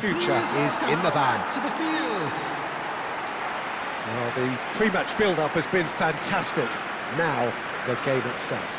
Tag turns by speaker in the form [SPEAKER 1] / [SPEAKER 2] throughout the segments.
[SPEAKER 1] Future is in the van.
[SPEAKER 2] To the field.
[SPEAKER 1] Well, the pre-match build-up has been fantastic. Now, the game itself.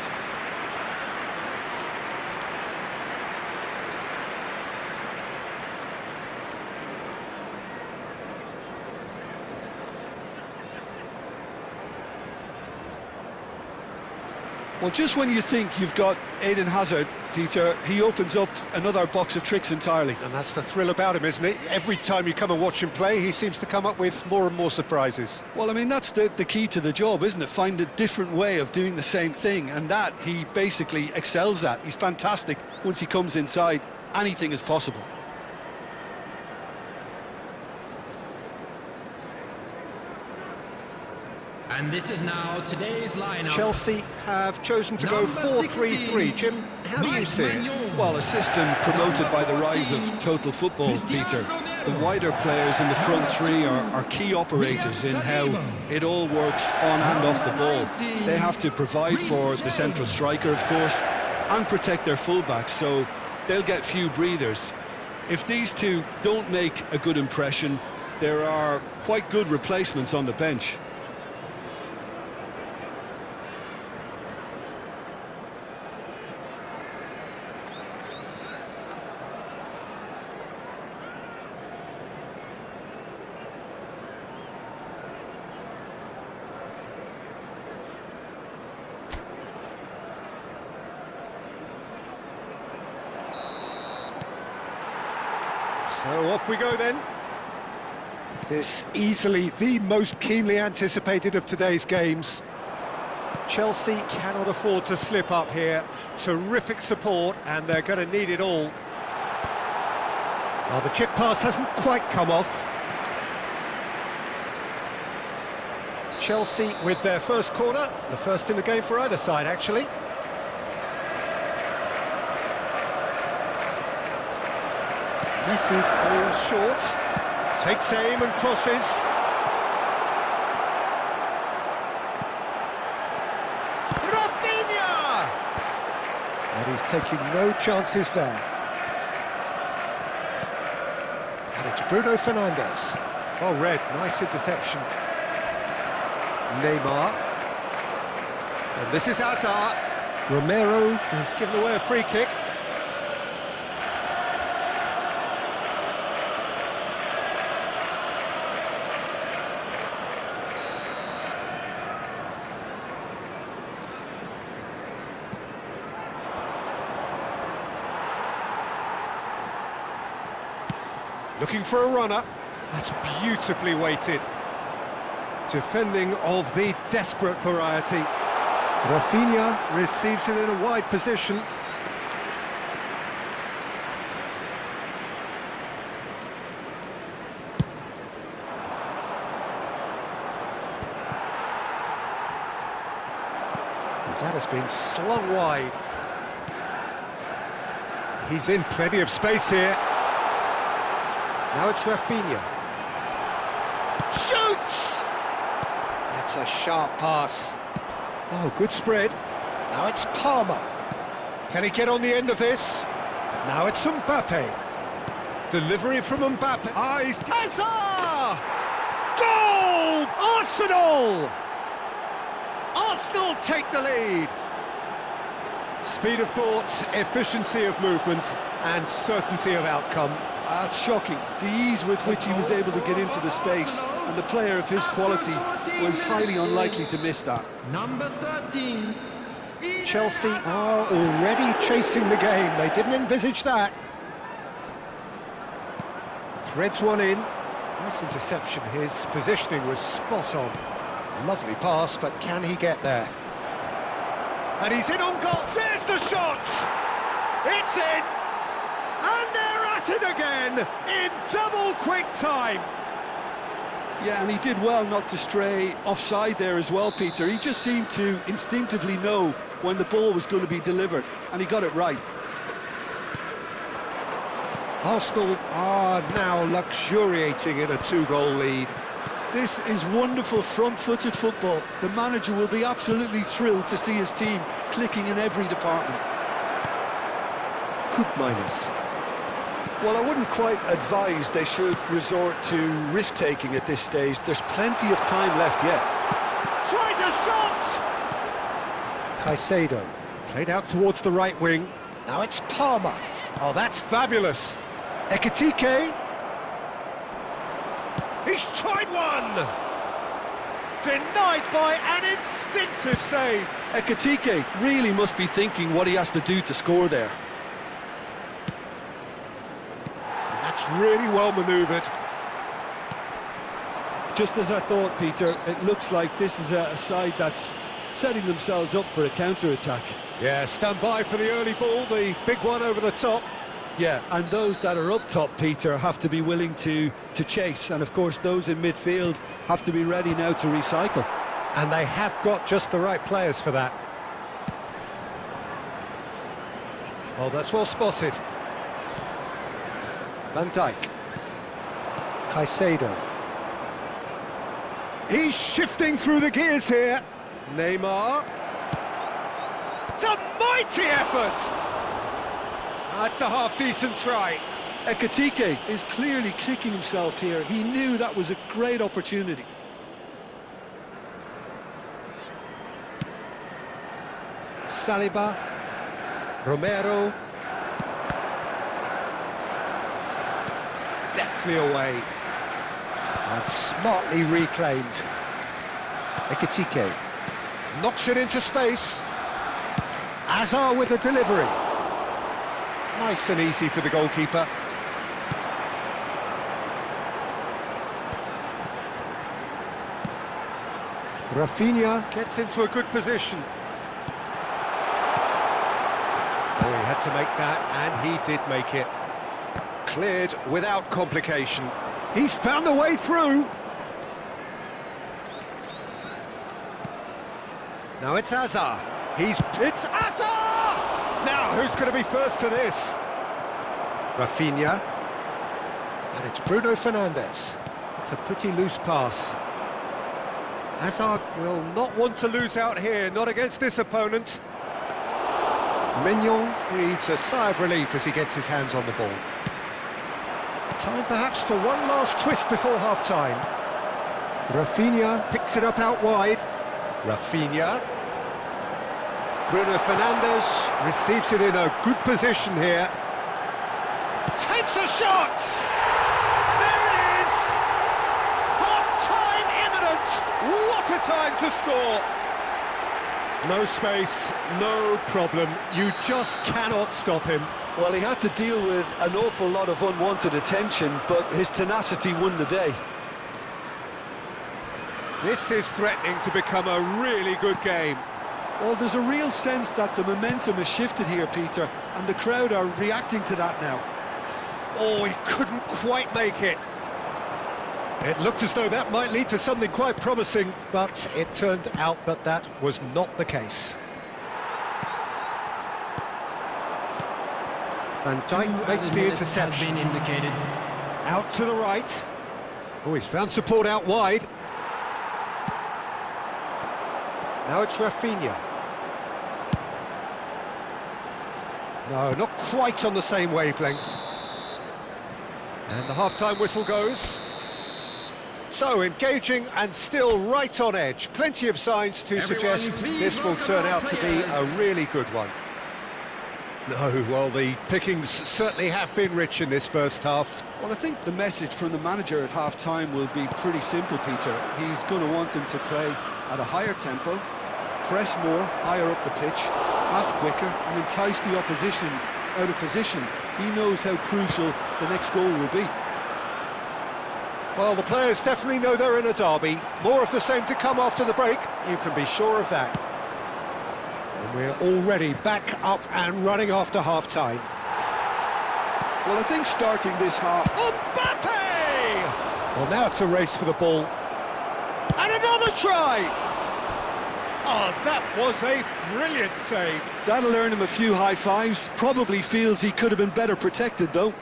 [SPEAKER 3] Well, just when you think you've got Eden Hazard, Peter, he opens up another box of tricks entirely.
[SPEAKER 1] And that's the thrill about him, isn't it? Every time you come and watch him play, he seems to come up with more and more surprises.
[SPEAKER 3] Well, I mean, that's the key to the job, isn't it? Find a different way of doing the same thing, and that he basically excels at. He's fantastic. Once he comes inside, anything is possible.
[SPEAKER 2] And this is now today's lineup.
[SPEAKER 1] Chelsea have chosen to go 4-3-3. Jim, how do you see it?
[SPEAKER 3] Well, a system promoted by the rise of total football, Peter. The wider players in the front three are key operators in how it all works on and off the ball. They have to provide for the central striker, of course, and protect their fullbacks, so they'll get few breathers. If these two don't make a good impression, there are quite good replacements on the bench.
[SPEAKER 1] So off we go then. This easily the most keenly anticipated of today's games. Chelsea cannot afford to slip up here. Terrific support, and they're going to need it all. Well, the chip pass hasn't quite come off. Chelsea with their first corner, the first in the game for either side, actually. Messi goes short, takes aim and crosses. Rafinha! And he's taking no chances there. And it's Bruno Fernandes. Well read, nice interception. Neymar. And this is Hazard. Romero has given away a free kick. Looking for a runner. That's beautifully weighted. Defending of the desperate variety. Rafinha receives it in a wide position. That has been slung wide. He's in plenty of space here. Now it's Rafinha. Shoots! That's a sharp pass. Oh, good spread. Now it's Palmer. Can he get on the end of this? Now it's Mbappe. Delivery from Mbappe. Ah, he's... Hazard! Goal! Arsenal! Arsenal take the lead. Speed of thought, efficiency of movement, and certainty of outcome.
[SPEAKER 3] That's shocking, the ease with which he was able to get into the space, and the player of his quality was highly unlikely to miss that.
[SPEAKER 2] Number 13.
[SPEAKER 1] Chelsea are already chasing the game. They didn't envisage that. Threads one in. Nice interception. His positioning was spot on. Lovely pass, but can he get there? And he's in on goal. There's the shot! It's in! And they're at it again in double quick time.
[SPEAKER 3] Yeah, and he did well not to stray offside there as well, Peter. He just seemed to instinctively know when the ball was going to be delivered, and he got it right.
[SPEAKER 1] Arsenal are now luxuriating in a two-goal lead.
[SPEAKER 3] This is wonderful front-footed football. The manager will be absolutely thrilled to see his team clicking in every department.
[SPEAKER 1] Coop minus.
[SPEAKER 3] Well, I wouldn't quite advise they should resort to risk-taking at this stage. There's plenty of time left yet.
[SPEAKER 1] Tries a shot! Caicedo, played out towards the right wing. Now it's Palmer. Oh, that's fabulous. Ekitike. He's tried one! Denied by an instinctive save.
[SPEAKER 3] Ekitike really must be thinking what he has to do to score there.
[SPEAKER 1] That's really well manoeuvred.
[SPEAKER 3] Just as I thought, Peter, it looks like this is a side that's setting themselves up for a counter-attack.
[SPEAKER 1] Yeah, stand by for the early ball, the big one over the top.
[SPEAKER 3] Yeah, and those that are up top, Peter, have to be willing to chase. And of course, those in midfield have to be ready now to recycle.
[SPEAKER 1] And they have got just the right players for that. Oh, that's well spotted. Van Dijk. Caicedo. He's shifting through the gears here. Neymar. It's a mighty effort! That's a half-decent try.
[SPEAKER 3] Ekitike is clearly kicking himself here. He knew that was a great opportunity.
[SPEAKER 1] Saliba. Romero. Deftly away. And smartly reclaimed. Ekitike. Knocks it into space. Azar with the delivery. Nice and easy for the goalkeeper. Rafinha gets into a good position. Oh, he had to make that, and he did make it. Cleared without complication. He's found a way through. Now it's Azar. It's Azar! Now, who's going to be first to this? Rafinha. And it's Bruno Fernandes. It's a pretty loose pass. Hazard will not want to lose out here, not against this opponent. Mignon breathes a sigh of relief as he gets his hands on the ball. Time perhaps for one last twist before half-time. Rafinha picks it up out wide. Rafinha. Bruno Fernandes receives it in a good position here. Takes a shot! There it is! Half-time imminent! What a time to score! No space, no problem. You just cannot stop him.
[SPEAKER 3] Well, he had to deal with an awful lot of unwanted attention, but his tenacity won the day.
[SPEAKER 1] This is threatening to become a really good game.
[SPEAKER 3] Well, there's a real sense that the momentum has shifted here, Peter, and the crowd are reacting to that now.
[SPEAKER 1] Oh, he couldn't quite make it. It looked as though that might lead to something quite promising, but it turned out that that was not the case. Van Dijk makes the interception.
[SPEAKER 2] Has been indicated.
[SPEAKER 1] Out to the right. Oh, he's found support out wide. Now it's Rafinha. No, not quite on the same wavelength. And the half-time whistle goes. So, engaging and still right on edge. Plenty of signs to suggest this will turn out to be a really good one. No, well, the pickings certainly have been rich in this first half.
[SPEAKER 3] Well, I think the message from the manager at half-time will be pretty simple, Peter. He's going to want them to play at a higher tempo, press more, higher up the pitch, pass quicker, and entice the opposition out of position. He knows how crucial the next goal will be.
[SPEAKER 1] Well, the players definitely know they're in a derby. More of the same to come after the break, you can be sure of that. And we're already back up and running after half-time.
[SPEAKER 3] Well, I think starting this half...
[SPEAKER 1] Mbappe! Well, now it's a race for the ball. And another try! Oh, that was a brilliant save.
[SPEAKER 3] That'll earn him a few high fives. Probably feels he could have been better protected, though.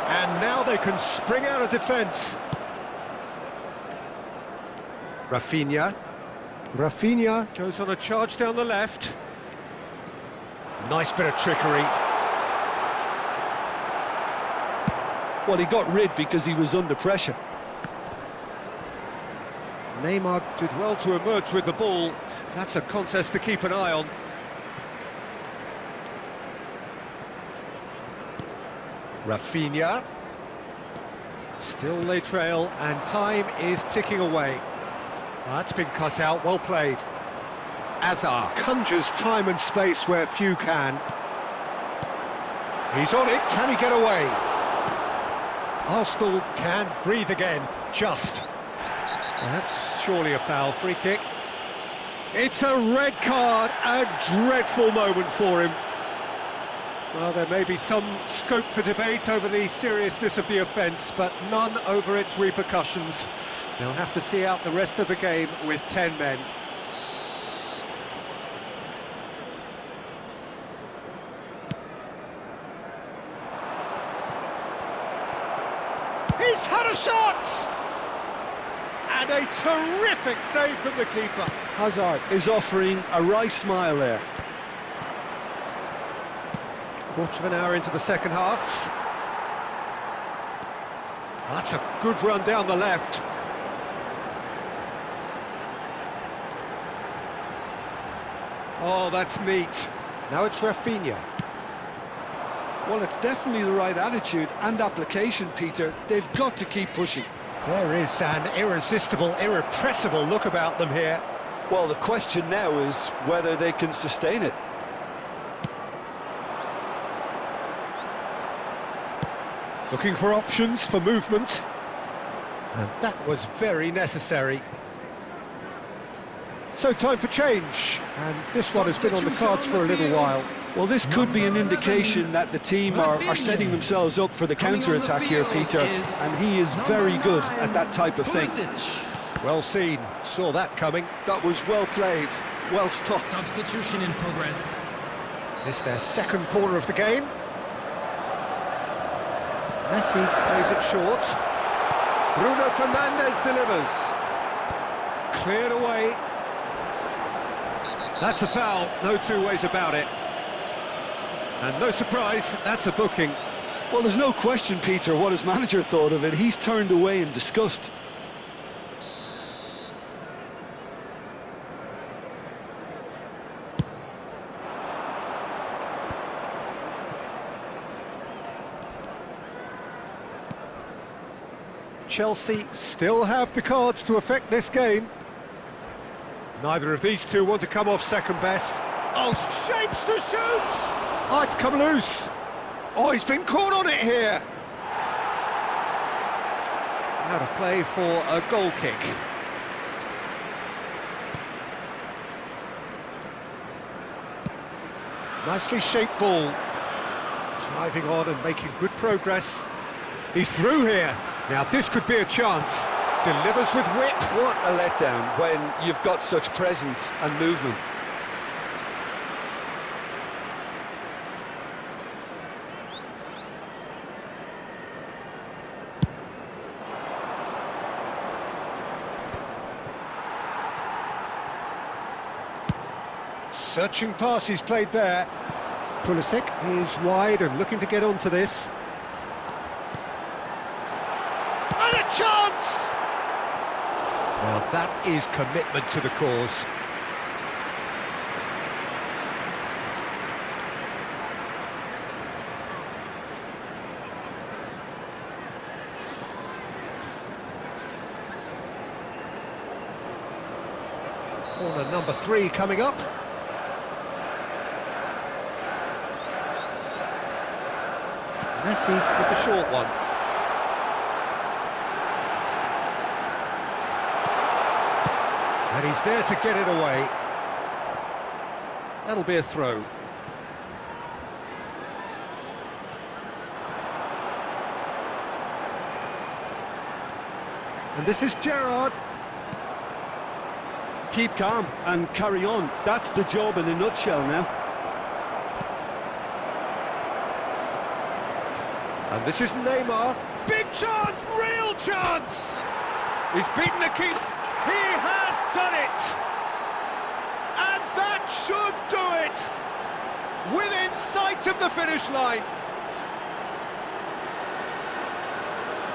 [SPEAKER 1] And now they can spring out of defence. Rafinha. Rafinha goes on a charge down the left. Nice bit of trickery.
[SPEAKER 3] Well, he got rid because he was under pressure.
[SPEAKER 1] Neymar did well to emerge with the ball. That's a contest to keep an eye on. Rafinha. Still they trail, and time is ticking away. That's been cut out, well played. Azar conjures time and space where few can. He's on it, can he get away? Arsenal can breathe again, just. Well, that's surely a foul, free kick. It's a red card, a dreadful moment for him. Well, there may be some scope for debate over the seriousness of the offence, but none over its repercussions. They'll have to see out the rest of the game with 10 men. He's had a shot! And a terrific save from the keeper.
[SPEAKER 3] Hazard is offering a wry smile there.
[SPEAKER 1] Quarter of an hour into the second half. That's a good run down the left. Oh, that's neat. Now it's Rafinha.
[SPEAKER 3] Well, it's definitely the right attitude and application, Peter. They've got to keep pushing.
[SPEAKER 1] There is an irresistible, irrepressible look about them here.
[SPEAKER 3] Well, the question now is whether they can sustain it.
[SPEAKER 1] Looking for options for movement. And that was very necessary. So time for change. And this one has been on the cards for a little while.
[SPEAKER 3] Well, this could be an indication that the team are setting themselves up for the counter-attack here, Peter. And he is very good at that type of thing.
[SPEAKER 1] Well seen. Saw that coming.
[SPEAKER 3] That was well played. Well stopped.
[SPEAKER 2] Substitution in progress.
[SPEAKER 1] This their second corner of the game. Messi plays it short. Bruno Fernandes delivers. Cleared away. That's a foul, no two ways about it. And no surprise, that's a booking.
[SPEAKER 3] Well, there's no question, Peter, what his manager thought of it. He's turned away in disgust.
[SPEAKER 1] Chelsea still have the cards to affect this game. Neither of these two want to come off second best. Oh, shapes to shoot! Oh, it's come loose. Oh, he's been caught on it here. Out of play for a goal kick. Nicely shaped ball. Driving on and making good progress. He's through here. Now this could be a chance. Delivers with whip.
[SPEAKER 3] What a letdown when you've got such presence and movement.
[SPEAKER 1] Searching pass he's played there. Pulisic is wide and looking to get onto this. And a chance! Well, that is commitment to the cause. Corner number 3 coming up. Messi with the short one. And he's there to get it away. That'll be a throw. And this is Gerrard.
[SPEAKER 3] Keep calm and carry on. That's the job in a nutshell now.
[SPEAKER 1] And this is Neymar. Big chance! Real chance! He's beaten the keeper. He has done it! within sight of the finish line.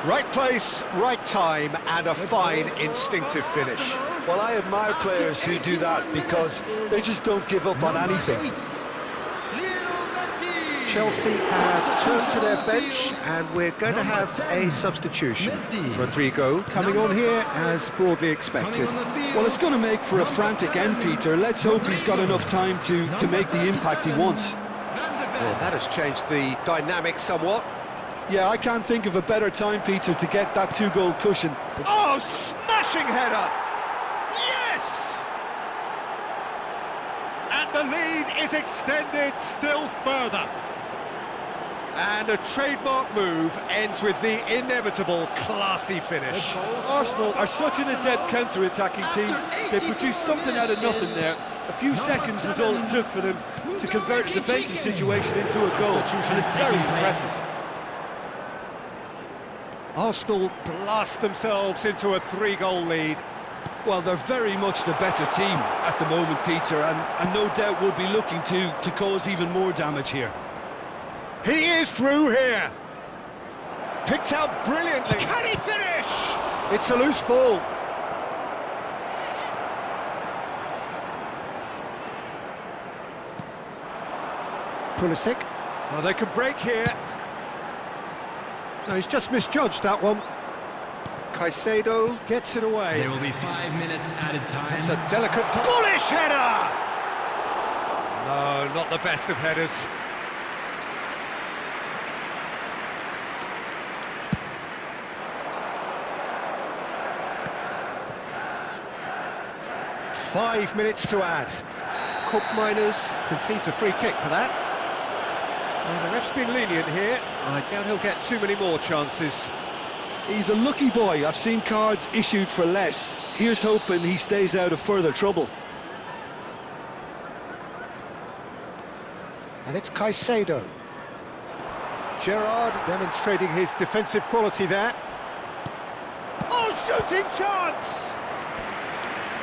[SPEAKER 1] Right place, right time, and a fine instinctive finish.
[SPEAKER 3] Well, I admire players who do that because they just don't give up on anything.
[SPEAKER 1] Chelsea have turned to their bench, and we're going to have a substitution. Rodrigo coming on here as broadly expected.
[SPEAKER 3] Well, it's going to make for a frantic end, Peter. Let's hope he's got enough time to make the impact he wants.
[SPEAKER 1] Well, that has changed the dynamic somewhat.
[SPEAKER 3] Yeah, I can't think of a better time, Peter, to get that two-goal cushion.
[SPEAKER 1] Oh, smashing header! Yes! And the lead is extended still further. And a trademark move ends with the inevitable classy finish.
[SPEAKER 3] Arsenal are such an adept counter-attacking team. They produced something out of nothing there. A few seconds was all it took for them to convert a defensive situation into a goal, and it's very impressive.
[SPEAKER 1] Arsenal blast themselves into a 3-goal lead.
[SPEAKER 3] Well, they're very much the better team at the moment, Peter, and no doubt will be looking to cause even more damage here.
[SPEAKER 1] He is through here. Picked out brilliantly. Can he finish? It's a loose ball. Pulisic. Oh, they could break here. No, he's just misjudged that one. Caicedo gets it away.
[SPEAKER 2] There will be 5 minutes added time.
[SPEAKER 1] It's a delicate, bullish header! No, not the best of headers. Five minutes to add. Koopmeiners concedes a free kick for that. Well, the ref's been lenient here. I doubt he'll get too many more chances.
[SPEAKER 3] He's a lucky boy. I've seen cards issued for less. Here's hoping he stays out of further trouble.
[SPEAKER 1] And it's Caicedo. Gerrard demonstrating his defensive quality there. Oh, shooting chance!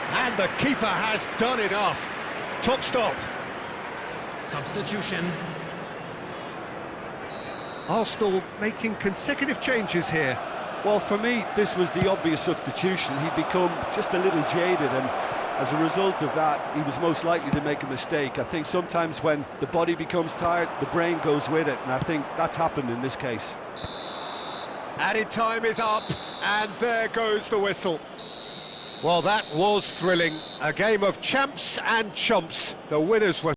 [SPEAKER 1] And the keeper has done enough. Top stop.
[SPEAKER 2] Substitution.
[SPEAKER 3] Arsenal making consecutive changes here. Well, for me, this was the obvious substitution. He'd become just a little jaded, and as a result of that, he was most likely to make a mistake. I think sometimes when the body becomes tired, the brain goes with it, and I think that's happened in this case.
[SPEAKER 1] Added time is up, and there goes the whistle. Well, that was thrilling. A game of champs and chumps. The winners were